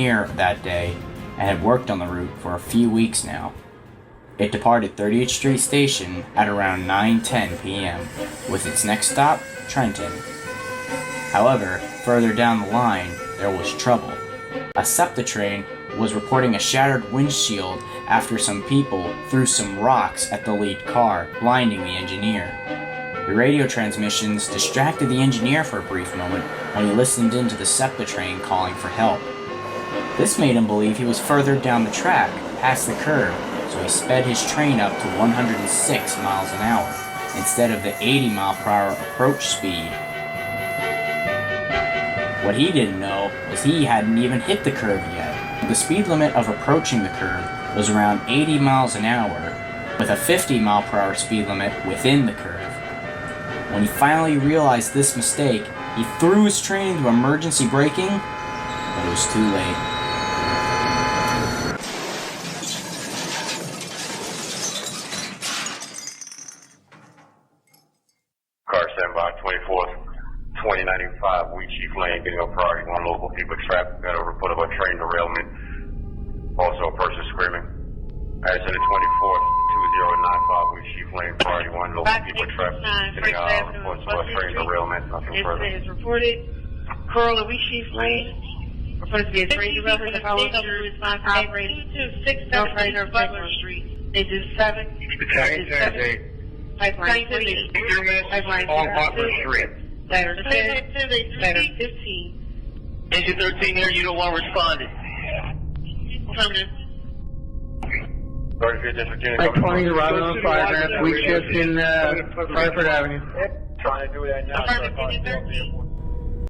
engineer that day and had worked on the route for a few weeks now. It departed 30th Street Station at around 9:10 p.m., with its next stop, Trenton. However, further down the line, there was trouble. A SEPTA train was reporting a shattered windshield after some people threw some rocks at the lead car, blinding the engineer. The radio transmissions distracted the engineer for a brief moment when he listened into the SEPTA train calling for help. This made him believe he was further down the track, past the curve, so he sped his train up to 106 miles an hour, instead of the 80-mile-per-hour approach speed. What he didn't know was he hadn't even hit the curve yet. The speed limit of approaching the curve was around 80 miles an hour, with a 50-mile-per-hour speed limit within the curve. When he finally realized this mistake, he threw his train into emergency braking, but it was too late. Car standby, 24th, 2095, Wheat Chief Lane, getting up priority, one local people trapped, got a report of a train derailment, also a person screaming. Accident 24th, 2095, Wheat Chief Lane, priority, one local people trapped, getting reports of a train derailment, nothing further. Incident is reported, Corolla Wheat Chief Lane, reported to be a train derailment, the following response operating, 226 Butler Street, they do 7, Pipeline 3, Pipeline 2, Ladder 10, Ladder 15. Engine 13 here, Unit 1 responded. Affirmative. 35th District Unit. 20 arriving on fire, Wheat Shift in Firefoot Avenue. Trying to do that now. Affirmative, Unit 13.